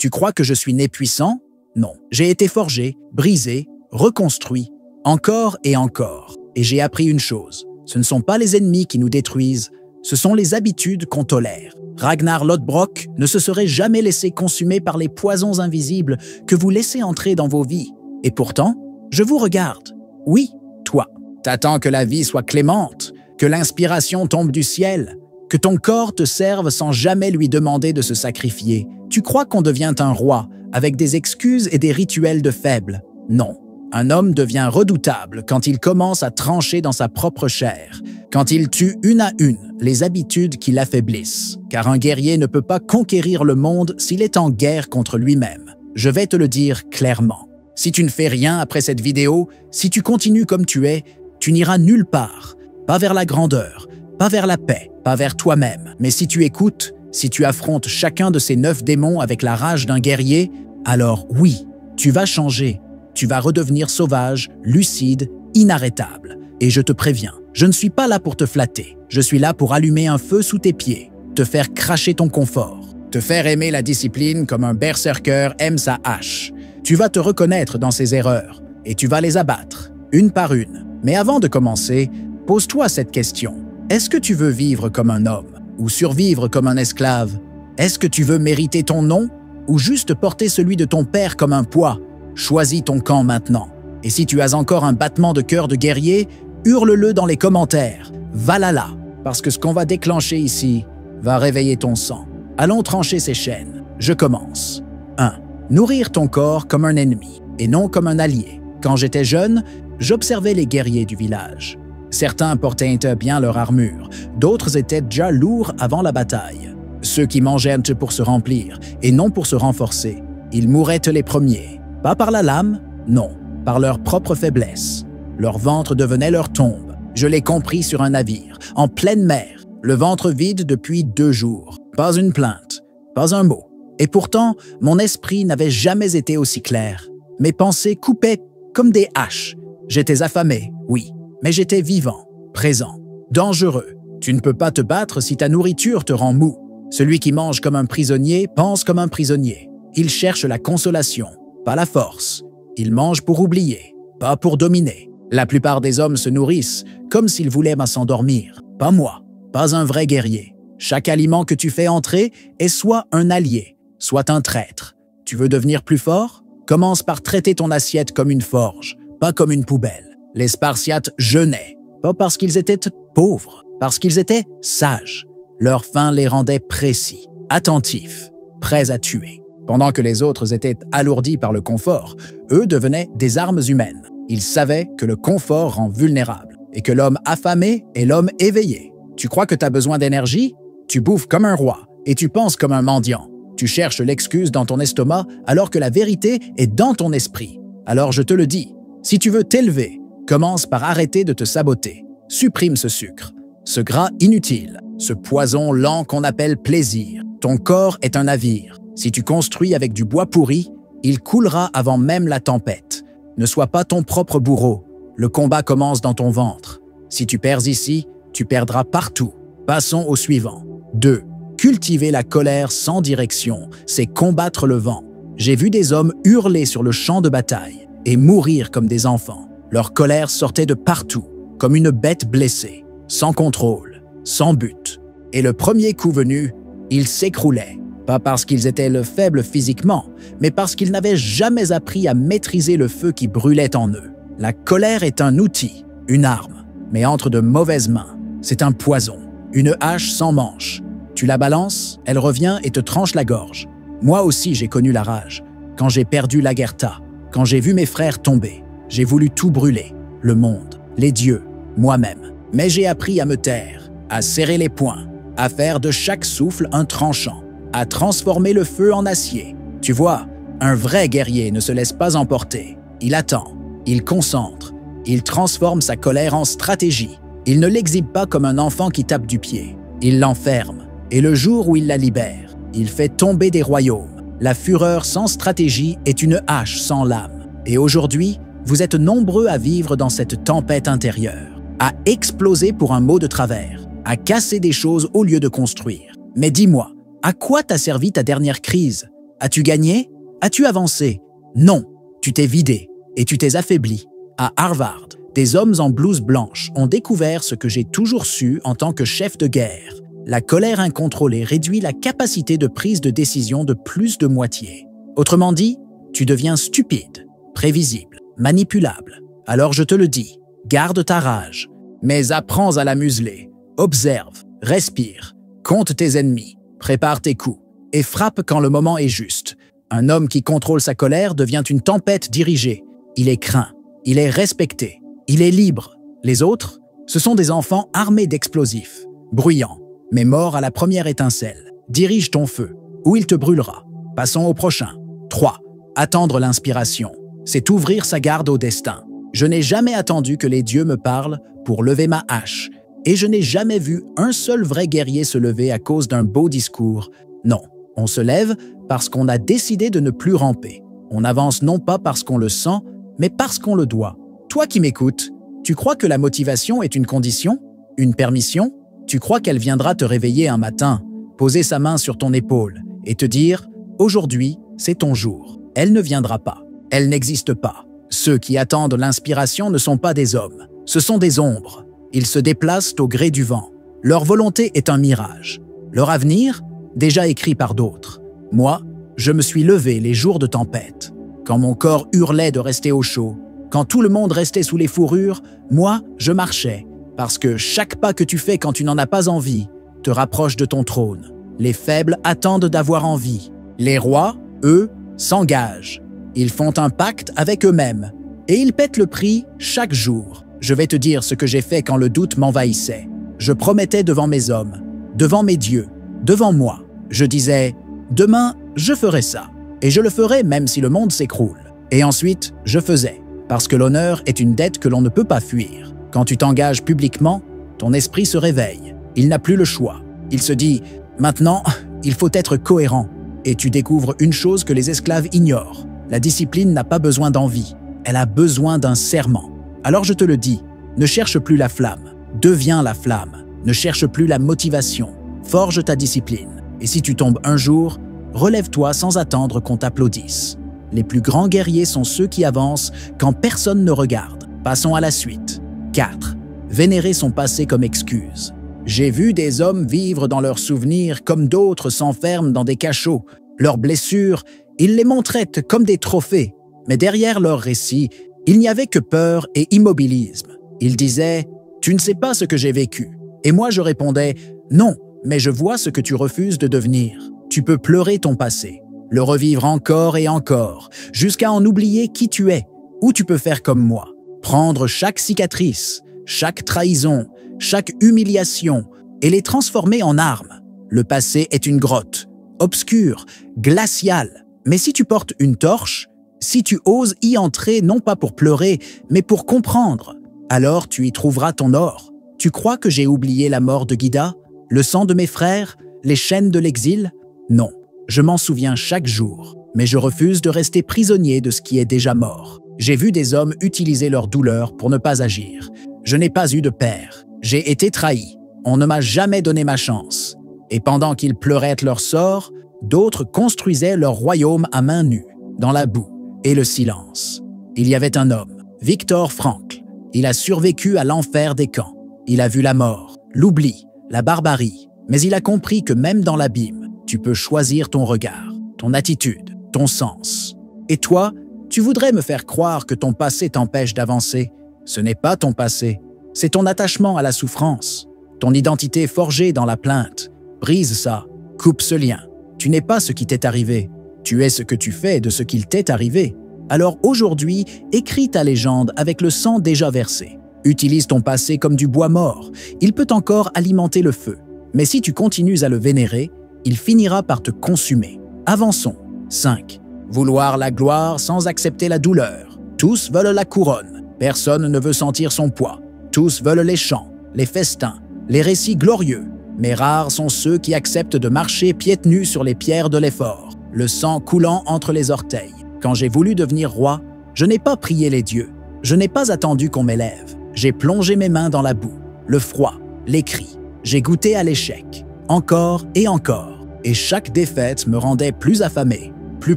Tu crois que je suis né puissant? Non. J'ai été forgé, brisé, reconstruit, encore et encore. Et j'ai appris une chose. Ce ne sont pas les ennemis qui nous détruisent, ce sont les habitudes qu'on tolère. Ragnar Lodbrok ne se serait jamais laissé consumer par les poisons invisibles que vous laissez entrer dans vos vies. Et pourtant, je vous regarde. Oui, toi. T'attends que la vie soit clémente, que l'inspiration tombe du ciel, que ton corps te serve sans jamais lui demander de se sacrifier. Tu crois qu'on devient un roi avec des excuses et des rituels de faibles. Non. Un homme devient redoutable quand il commence à trancher dans sa propre chair, quand il tue une à une les habitudes qui l'affaiblissent. Car un guerrier ne peut pas conquérir le monde s'il est en guerre contre lui-même. Je vais te le dire clairement. Si tu ne fais rien après cette vidéo, si tu continues comme tu es, tu n'iras nulle part. Pas vers la grandeur, pas vers la paix, pas vers toi-même. Mais si tu écoutes, si tu affrontes chacun de ces 9 démons avec la rage d'un guerrier, alors oui, tu vas changer. Tu vas redevenir sauvage, lucide, inarrêtable. Et je te préviens, je ne suis pas là pour te flatter. Je suis là pour allumer un feu sous tes pieds, te faire cracher ton confort, te faire aimer la discipline comme un berserker aime sa hache. Tu vas te reconnaître dans ces erreurs et tu vas les abattre, une par une. Mais avant de commencer, pose-toi cette question. Est-ce que tu veux vivre comme un homme ou survivre comme un esclave? Est-ce que tu veux mériter ton nom ou juste porter celui de ton père comme un poids? Choisis ton camp maintenant. Et si tu as encore un battement de cœur de guerrier, hurle-le dans les commentaires. Valhalla, parce que ce qu'on va déclencher ici va réveiller ton sang. Allons trancher ces chaînes. Je commence. 1. Nourrir ton corps comme un ennemi et non comme un allié. Quand j'étais jeune, j'observais les guerriers du village. Certains portaient bien leur armure, d'autres étaient déjà lourds avant la bataille. Ceux qui mangeaient pour se remplir et non pour se renforcer. Ils mouraient les premiers. Pas par la lame, non, par leur propre faiblesse. Leur ventre devenait leur tombe. Je l'ai compris sur un navire, en pleine mer, le ventre vide depuis 2 jours. Pas une plainte, pas un mot. Et pourtant, mon esprit n'avait jamais été aussi clair. Mes pensées coupaient comme des haches. J'étais affamé, oui, mais j'étais vivant, présent, dangereux. Tu ne peux pas te battre si ta nourriture te rend mou. Celui qui mange comme un prisonnier pense comme un prisonnier. Il cherche la consolation, pas la force. Il mange pour oublier, pas pour dominer. La plupart des hommes se nourrissent comme s'ils voulaient s'endormir. Pas moi, pas un vrai guerrier. Chaque aliment que tu fais entrer est soit un allié, soit un traître. Tu veux devenir plus fort? Commence par traiter ton assiette comme une forge, pas comme une poubelle. Les Spartiates jeûnaient, pas parce qu'ils étaient pauvres, parce qu'ils étaient sages. Leur faim les rendait précis, attentifs, prêts à tuer. Pendant que les autres étaient alourdis par le confort, eux devenaient des armes humaines. Ils savaient que le confort rend vulnérable et que l'homme affamé est l'homme éveillé. Tu crois que tu as besoin d'énergie? Tu bouffes comme un roi et tu penses comme un mendiant. Tu cherches l'excuse dans ton estomac alors que la vérité est dans ton esprit. Alors je te le dis, si tu veux t'élever, commence par arrêter de te saboter. Supprime ce sucre, ce gras inutile, ce poison lent qu'on appelle plaisir. Ton corps est un navire. Si tu construis avec du bois pourri, il coulera avant même la tempête. Ne sois pas ton propre bourreau. Le combat commence dans ton ventre. Si tu perds ici, tu perdras partout. Passons au suivant. 2. Cultiver la colère sans direction, c'est combattre le vent. J'ai vu des hommes hurler sur le champ de bataille et mourir comme des enfants. Leur colère sortait de partout, comme une bête blessée, sans contrôle, sans but. Et le premier coup venu, ils s'écroulaient. Pas parce qu'ils étaient faibles physiquement, mais parce qu'ils n'avaient jamais appris à maîtriser le feu qui brûlait en eux. La colère est un outil, une arme, mais entre de mauvaises mains. C'est un poison, une hache sans manche. Tu la balances, elle revient et te tranche la gorge. Moi aussi j'ai connu la rage. Quand j'ai perdu l'Agertha, quand j'ai vu mes frères tomber, j'ai voulu tout brûler, le monde, les dieux, moi-même. Mais j'ai appris à me taire, à serrer les poings, à faire de chaque souffle un tranchant, à transformer le feu en acier. Tu vois, un vrai guerrier ne se laisse pas emporter. Il attend, il concentre, il transforme sa colère en stratégie. Il ne l'exhibe pas comme un enfant qui tape du pied. Il l'enferme, et le jour où il la libère, il fait tomber des royaumes. La fureur sans stratégie est une hache sans lame. Et aujourd'hui, vous êtes nombreux à vivre dans cette tempête intérieure, à exploser pour un mot de travers, à casser des choses au lieu de construire. Mais dis-moi, à quoi t'a servi ta dernière crise? As-tu gagné? As-tu avancé? Non, tu t'es vidé et tu t'es affaibli. À Harvard, des hommes en blouse blanche ont découvert ce que j'ai toujours su en tant que chef de guerre. La colère incontrôlée réduit la capacité de prise de décision de plus de moitié. Autrement dit, tu deviens stupide, prévisible, manipulable. Alors je te le dis, garde ta rage, mais apprends à la museler. Observe, respire, compte tes ennemis, prépare tes coups et frappe quand le moment est juste. Un homme qui contrôle sa colère devient une tempête dirigée. Il est craint, il est respecté, il est libre. Les autres, ce sont des enfants armés d'explosifs, bruyants, mais morts à la première étincelle. Dirige ton feu, ou il te brûlera. Passons au prochain. 3. Attendre l'inspiration. C'est ouvrir sa garde au destin. Je n'ai jamais attendu que les dieux me parlent pour lever ma hache, et je n'ai jamais vu un seul vrai guerrier se lever à cause d'un beau discours. Non, on se lève parce qu'on a décidé de ne plus ramper. On avance non pas parce qu'on le sent, mais parce qu'on le doit. Toi qui m'écoutes, tu crois que la motivation est une condition? Une permission? Tu crois qu'elle viendra te réveiller un matin, poser sa main sur ton épaule et te dire « Aujourd'hui, c'est ton jour ». Elle ne viendra pas. Elle n'existe pas. Ceux qui attendent l'inspiration ne sont pas des hommes. Ce sont des ombres. Ils se déplacent au gré du vent. Leur volonté est un mirage. Leur avenir, déjà écrit par d'autres. Moi, je me suis levé les jours de tempête. Quand mon corps hurlait de rester au chaud, quand tout le monde restait sous les fourrures, moi, je marchais. Parce que chaque pas que tu fais quand tu n'en as pas envie te rapproche de ton trône. Les faibles attendent d'avoir envie. Les rois, eux, s'engagent. Ils font un pacte avec eux-mêmes et ils paient le prix chaque jour. Je vais te dire ce que j'ai fait quand le doute m'envahissait. Je promettais devant mes hommes, devant mes dieux, devant moi. Je disais « Demain, je ferai ça. » Et je le ferai même si le monde s'écroule. Et ensuite, je faisais. Parce que l'honneur est une dette que l'on ne peut pas fuir. Quand tu t'engages publiquement, ton esprit se réveille. Il n'a plus le choix. Il se dit « Maintenant, il faut être cohérent. » Et tu découvres une chose que les esclaves ignorent. La discipline n'a pas besoin d'envie. Elle a besoin d'un serment. Alors je te le dis, ne cherche plus la flamme. Deviens la flamme. Ne cherche plus la motivation. Forge ta discipline. Et si tu tombes un jour, relève-toi sans attendre qu'on t'applaudisse. Les plus grands guerriers sont ceux qui avancent quand personne ne regarde. Passons à la suite. 4. Vénérer son passé comme excuse. J'ai vu des hommes vivre dans leurs souvenirs comme d'autres s'enferment dans des cachots. Leurs blessures, ils les montraient comme des trophées. Mais derrière leurs récits, il n'y avait que peur et immobilisme. Ils disaient « Tu ne sais pas ce que j'ai vécu ». Et moi je répondais « Non, mais je vois ce que tu refuses de devenir. Tu peux pleurer ton passé, le revivre encore et encore, jusqu'à en oublier qui tu es. Ou tu peux faire comme moi, prendre chaque cicatrice, chaque trahison, chaque humiliation et les transformer en armes. Le passé est une grotte, obscure, glaciale. Mais si tu portes une torche, si tu oses y entrer non pas pour pleurer, mais pour comprendre, alors tu y trouveras ton or. Tu crois que j'ai oublié la mort de Guida, le sang de mes frères, les chaînes de l'exil? Non, je m'en souviens chaque jour, mais je refuse de rester prisonnier de ce qui est déjà mort. J'ai vu des hommes utiliser leur douleur pour ne pas agir. Je n'ai pas eu de père. J'ai été trahi. On ne m'a jamais donné ma chance. Et pendant qu'ils pleuraient leur sort, d'autres construisaient leur royaume à main nue, dans la boue et le silence. Il y avait un homme, Viktor Frankl. Il a survécu à l'enfer des camps. Il a vu la mort, l'oubli, la barbarie. Mais il a compris que même dans l'abîme, tu peux choisir ton regard, ton attitude, ton sens. Et toi, tu voudrais me faire croire que ton passé t'empêche d'avancer. Ce n'est pas ton passé, c'est ton attachement à la souffrance. Ton identité forgée dans la plainte. Brise ça, coupe ce lien. Tu n'es pas ce qui t'est arrivé. Tu es ce que tu fais de ce qu'il t'est arrivé. Alors aujourd'hui, écris ta légende avec le sang déjà versé. Utilise ton passé comme du bois mort. Il peut encore alimenter le feu. Mais si tu continues à le vénérer, il finira par te consumer. Avançons. 5. Vouloir la gloire sans accepter la douleur. Tous veulent la couronne. Personne ne veut sentir son poids. Tous veulent les chants, les festins, les récits glorieux. Mais rares sont ceux qui acceptent de marcher pieds nus sur les pierres de l'effort, le sang coulant entre les orteils. Quand j'ai voulu devenir roi, je n'ai pas prié les dieux. Je n'ai pas attendu qu'on m'élève. J'ai plongé mes mains dans la boue, le froid, les cris. J'ai goûté à l'échec, encore et encore. Et chaque défaite me rendait plus affamé, plus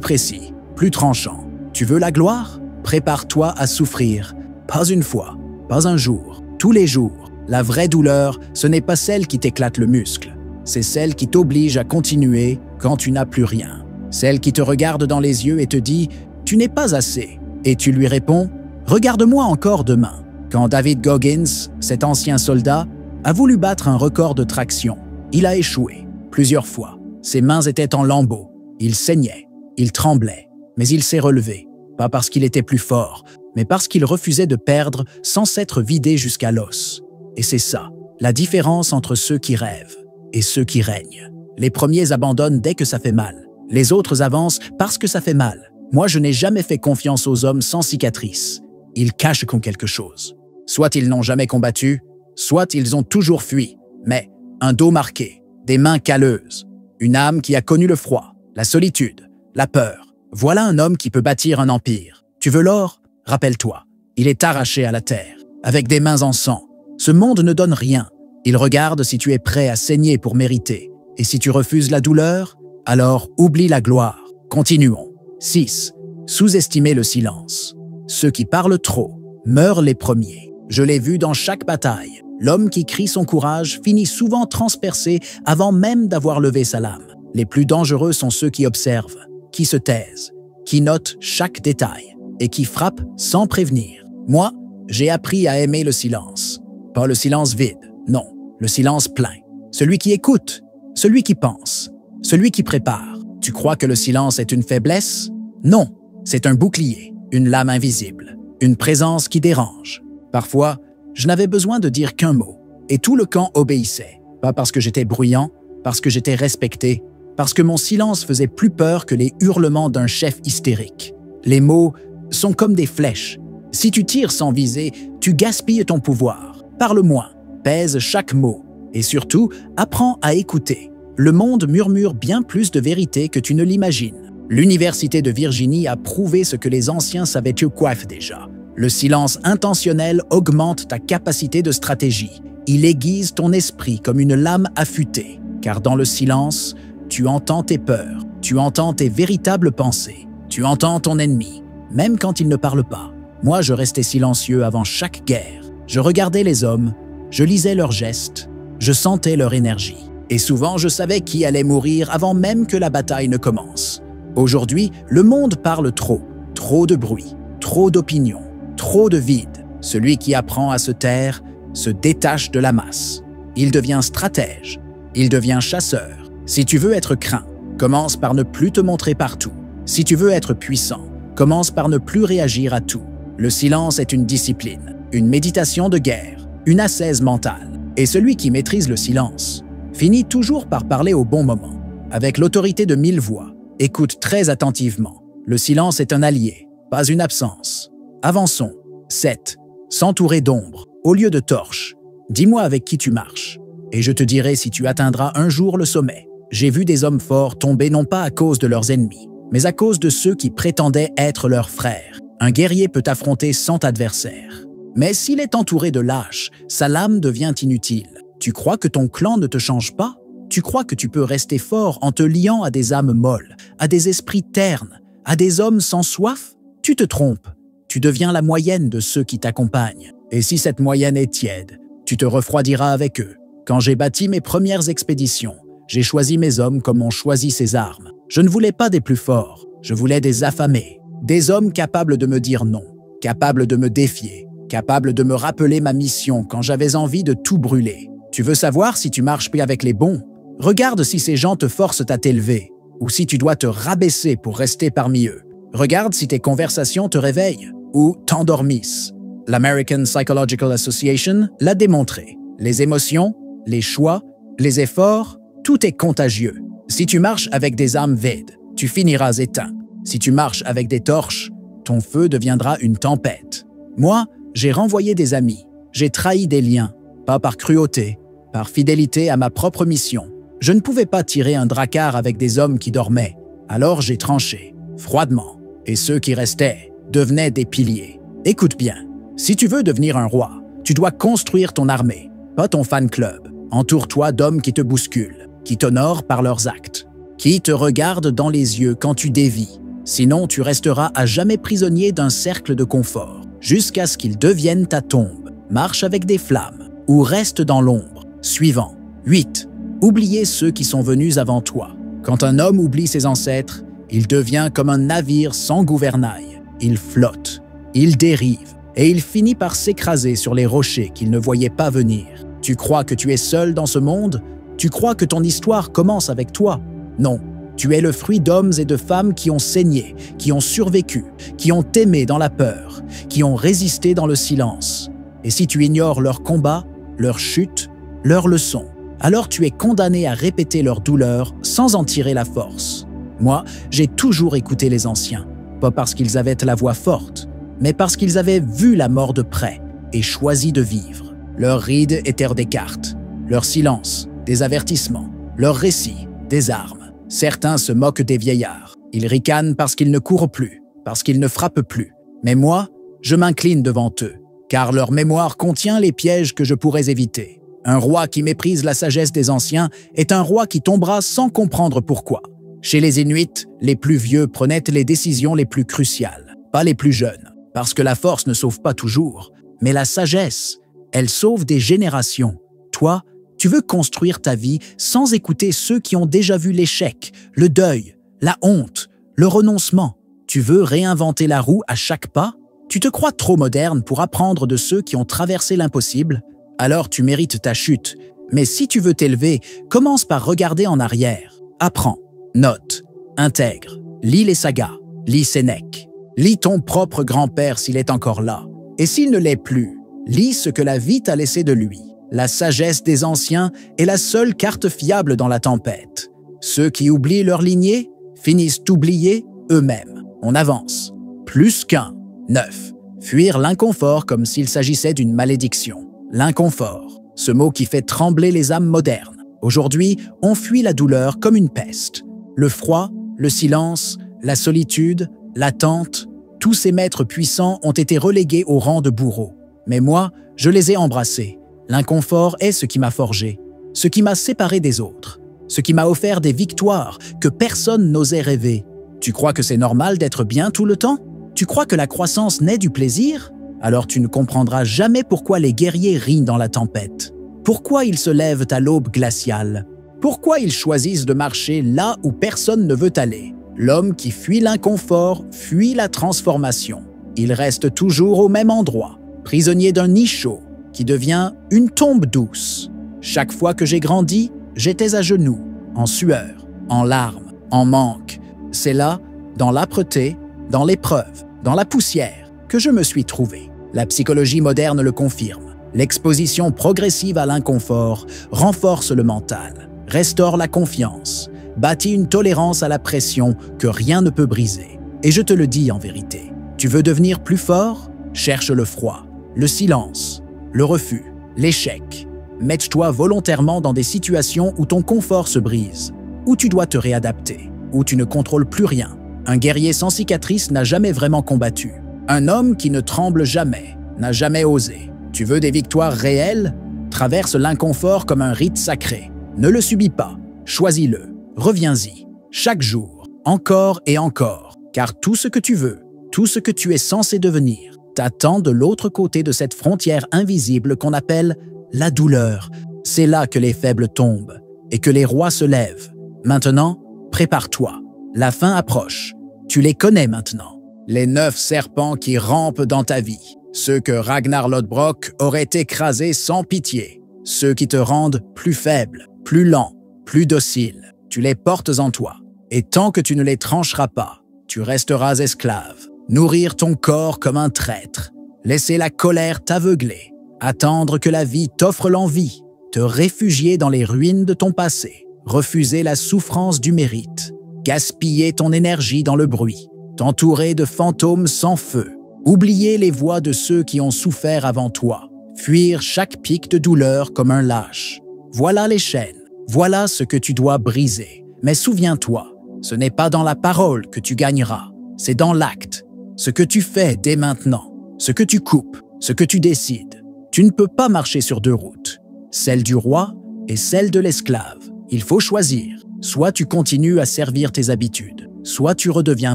précis, plus tranchant. Tu veux la gloire? Prépare-toi à souffrir. Pas une fois, pas un jour, tous les jours. La vraie douleur, ce n'est pas celle qui t'éclate le muscle. C'est celle qui t'oblige à continuer quand tu n'as plus rien. Celle qui te regarde dans les yeux et te dit « Tu n'es pas assez ». Et tu lui réponds « Regarde-moi encore demain ». Quand David Goggins, cet ancien soldat, a voulu battre un record de traction, il a échoué plusieurs fois. Ses mains étaient en lambeaux, il saignait, il tremblait, mais il s'est relevé, pas parce qu'il était plus fort, mais parce qu'il refusait de perdre sans s'être vidé jusqu'à l'os. Et c'est ça, la différence entre ceux qui rêvent et ceux qui règnent. Les premiers abandonnent dès que ça fait mal. Les autres avancent parce que ça fait mal. Moi, je n'ai jamais fait confiance aux hommes sans cicatrices. Ils cachent quelque chose. Soit ils n'ont jamais combattu, soit ils ont toujours fui. Mais un dos marqué, des mains calleuses, une âme qui a connu le froid, la solitude, la peur. Voilà un homme qui peut bâtir un empire. Tu veux l'or? Rappelle-toi, il est arraché à la terre, avec des mains en sang. Ce monde ne donne rien. Il regarde si tu es prêt à saigner pour mériter. Et si tu refuses la douleur, alors oublie la gloire. Continuons. 6. Sous-estimer le silence. Ceux qui parlent trop meurent les premiers. Je l'ai vu dans chaque bataille. L'homme qui crie son courage finit souvent transpercé avant même d'avoir levé sa lame. Les plus dangereux sont ceux qui observent, qui se taisent, qui notent chaque détail et qui frappent sans prévenir. Moi, j'ai appris à aimer le silence. Pas le silence vide, non, le silence plein. Celui qui écoute, celui qui pense, celui qui prépare. Tu crois que le silence est une faiblesse? Non, c'est un bouclier, une lame invisible, une présence qui dérange. Parfois, je n'avais besoin de dire qu'un mot, et tout le camp obéissait. Pas parce que j'étais bruyant, parce que j'étais respecté, parce que mon silence faisait plus peur que les hurlements d'un chef hystérique. Les mots sont comme des flèches. Si tu tires sans viser, tu gaspilles ton pouvoir. Parle moins, pèse chaque mot, et surtout, apprends à écouter. Le monde murmure bien plus de vérité que tu ne l'imagines. L'Université de Virginie a prouvé ce que les anciens savaient coiffe déjà. Le silence intentionnel augmente ta capacité de stratégie. Il aiguise ton esprit comme une lame affûtée. Car dans le silence, tu entends tes peurs, tu entends tes véritables pensées, tu entends ton ennemi, même quand il ne parle pas. Moi, je restais silencieux avant chaque guerre. Je regardais les hommes, je lisais leurs gestes, je sentais leur énergie. Et souvent, je savais qui allait mourir avant même que la bataille ne commence. Aujourd'hui, le monde parle trop. Trop de bruit, trop d'opinions, trop de vide. Celui qui apprend à se taire se détache de la masse. Il devient stratège, il devient chasseur. Si tu veux être craint, commence par ne plus te montrer partout. Si tu veux être puissant, commence par ne plus réagir à tout. Le silence est une discipline, une méditation de guerre, une ascèse mentale. Et celui qui maîtrise le silence finit toujours par parler au bon moment, avec l'autorité de 1000 voix. Écoute très attentivement. Le silence est un allié, pas une absence. Avançons. 7. S'entourer d'ombre, au lieu de torches. Dis-moi avec qui tu marches, et je te dirai si tu atteindras un jour le sommet. J'ai vu des hommes forts tomber non pas à cause de leurs ennemis, mais à cause de ceux qui prétendaient être leurs frères. Un guerrier peut affronter 100 adversaires. Mais s'il est entouré de lâches, sa lame devient inutile. Tu crois que ton clan ne te change pas? Tu crois que tu peux rester fort en te liant à des âmes molles, à des esprits ternes, à des hommes sans soif? Tu te trompes. Tu deviens la moyenne de ceux qui t'accompagnent. Et si cette moyenne est tiède, tu te refroidiras avec eux. Quand j'ai bâti mes premières expéditions, j'ai choisi mes hommes comme on choisit ses armes. Je ne voulais pas des plus forts, je voulais des affamés. Des hommes capables de me dire non, capables de me défier, capables de me rappeler ma mission quand j'avais envie de tout brûler. Tu veux savoir si tu marches plus avec les bons? Regarde si ces gens te forcent à t'élever, ou si tu dois te rabaisser pour rester parmi eux. Regarde si tes conversations te réveillent ou t'endormissent. L'American Psychological Association l'a démontré. Les émotions, les choix, les efforts, tout est contagieux. Si tu marches avec des âmes vides, tu finiras éteint. Si tu marches avec des torches, ton feu deviendra une tempête. Moi, j'ai renvoyé des amis, j'ai trahi des liens, pas par cruauté, par fidélité à ma propre mission. Je ne pouvais pas tirer un dracard avec des hommes qui dormaient, alors j'ai tranché, froidement, et ceux qui restaient devenaient des piliers. Écoute bien, si tu veux devenir un roi, tu dois construire ton armée, pas ton fan club. Entoure-toi d'hommes qui te bousculent, qui t'honorent par leurs actes. Qui te regarde dans les yeux quand tu dévis? Sinon, tu resteras à jamais prisonnier d'un cercle de confort, jusqu'à ce qu'il devienne ta tombe. Marche avec des flammes, ou reste dans l'ombre. Suivant. 8. Oubliez ceux qui sont venus avant toi. Quand un homme oublie ses ancêtres, il devient comme un navire sans gouvernail. Il flotte, il dérive, et il finit par s'écraser sur les rochers qu'il ne voyait pas venir. Tu crois que tu es seul dans ce monde? Tu crois que ton histoire commence avec toi? Non, tu es le fruit d'hommes et de femmes qui ont saigné, qui ont survécu, qui ont aimé dans la peur, qui ont résisté dans le silence. Et si tu ignores leurs combats, leurs chutes, leurs leçons, alors tu es condamné à répéter leurs douleurs sans en tirer la force. Moi, j'ai toujours écouté les anciens, pas parce qu'ils avaient la voix forte, mais parce qu'ils avaient vu la mort de près et choisi de vivre. Leurs rides étaient des cartes, leur silence, des avertissements, leurs récits, des armes. Certains se moquent des vieillards. Ils ricanent parce qu'ils ne courent plus, parce qu'ils ne frappent plus. Mais moi, je m'incline devant eux, car leur mémoire contient les pièges que je pourrais éviter. Un roi qui méprise la sagesse des anciens est un roi qui tombera sans comprendre pourquoi. Chez les Inuits, les plus vieux prenaient les décisions les plus cruciales, pas les plus jeunes, parce que la force ne sauve pas toujours, mais la sagesse, elle sauve des générations. Toi, tu veux construire ta vie sans écouter ceux qui ont déjà vu l'échec, le deuil, la honte, le renoncement. Tu veux réinventer la roue à chaque pas? Tu te crois trop moderne pour apprendre de ceux qui ont traversé l'impossible? Alors tu mérites ta chute. Mais si tu veux t'élever, commence par regarder en arrière. Apprends, note, intègre, lis les sagas, lis Sénèque. Lis ton propre grand-père s'il est encore là. Et s'il ne l'est plus, lis ce que la vie t'a laissé de lui. La sagesse des anciens est la seule carte fiable dans la tempête. Ceux qui oublient leur lignée finissent oubliés eux-mêmes. On avance. Plus qu'un. 9. Fuir l'inconfort comme s'il s'agissait d'une malédiction. L'inconfort, ce mot qui fait trembler les âmes modernes. Aujourd'hui, on fuit la douleur comme une peste. Le froid, le silence, la solitude, l'attente, tous ces maîtres puissants ont été relégués au rang de bourreaux. Mais moi, je les ai embrassés. L'inconfort est ce qui m'a forgé, ce qui m'a séparé des autres, ce qui m'a offert des victoires que personne n'osait rêver. Tu crois que c'est normal d'être bien tout le temps? Tu crois que la croissance naît du plaisir? Alors tu ne comprendras jamais pourquoi les guerriers rient dans la tempête. Pourquoi ils se lèvent à l'aube glaciale? Pourquoi ils choisissent de marcher là où personne ne veut aller? L'homme qui fuit l'inconfort fuit la transformation. Il reste toujours au même endroit, prisonnier d'un nid chaud, qui devient une tombe douce. Chaque fois que j'ai grandi, j'étais à genoux, en sueur, en larmes, en manque. C'est là, dans l'âpreté, dans l'épreuve, dans la poussière, que je me suis trouvé. La psychologie moderne le confirme. L'exposition progressive à l'inconfort renforce le mental, restaure la confiance, bâtit une tolérance à la pression que rien ne peut briser. Et je te le dis en vérité, tu veux devenir plus fort? Cherche le froid, le silence, le refus, l'échec. Mets-toi volontairement dans des situations où ton confort se brise, où tu dois te réadapter, où tu ne contrôles plus rien. Un guerrier sans cicatrice n'a jamais vraiment combattu. Un homme qui ne tremble jamais n'a jamais osé. Tu veux des victoires réelles? Traverse l'inconfort comme un rite sacré. Ne le subis pas, choisis-le, reviens-y, chaque jour, encore et encore, car tout ce que tu veux, tout ce que tu es censé devenir, t'attend de l'autre côté de cette frontière invisible qu'on appelle la douleur. C'est là que les faibles tombent et que les rois se lèvent. Maintenant, prépare-toi. La fin approche. Tu les connais maintenant. Les 9 serpents qui rampent dans ta vie. Ceux que Ragnar Lodbrok aurait écrasés sans pitié. Ceux qui te rendent plus faible, plus lent, plus docile. Tu les portes en toi. Et tant que tu ne les trancheras pas, tu resteras esclave. Nourrir ton corps comme un traître. Laisser la colère t'aveugler. Attendre que la vie t'offre l'envie. Te réfugier dans les ruines de ton passé. Refuser la souffrance du mérite. Gaspiller ton énergie dans le bruit. T'entourer de fantômes sans feu. Oublier les voix de ceux qui ont souffert avant toi. Fuir chaque pic de douleur comme un lâche. Voilà les chaînes. Voilà ce que tu dois briser. Mais souviens-toi, ce n'est pas dans la parole que tu gagneras. C'est dans l'acte. Ce que tu fais dès maintenant. Ce que tu coupes. Ce que tu décides. Tu ne peux pas marcher sur 2 routes. Celle du roi et celle de l'esclave. Il faut choisir. Soit tu continues à servir tes habitudes, soit tu redeviens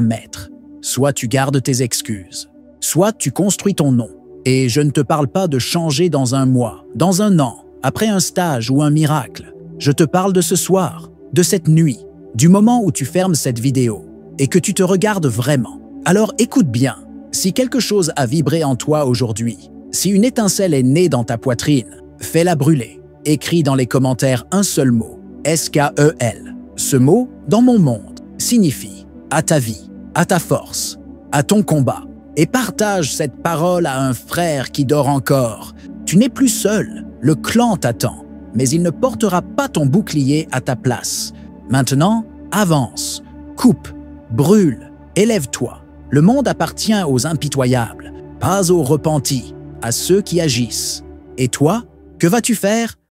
maître, soit tu gardes tes excuses, soit tu construis ton nom. Et je ne te parle pas de changer dans un mois, dans un an, après un stage ou un miracle. Je te parle de ce soir, de cette nuit, du moment où tu fermes cette vidéo et que tu te regardes vraiment. Alors écoute bien, si quelque chose a vibré en toi aujourd'hui, si une étincelle est née dans ta poitrine, fais-la brûler. Écris dans les commentaires un seul mot, S-K-E-L. Ce mot, dans mon monde, signifie à ta vie, à ta force, à ton combat. Et partage cette parole à un frère qui dort encore. Tu n'es plus seul, le clan t'attend, mais il ne portera pas ton bouclier à ta place. Maintenant, avance, coupe, brûle, élève-toi. Le monde appartient aux impitoyables, pas aux repentis, à ceux qui agissent. Et toi, que vas-tu faire?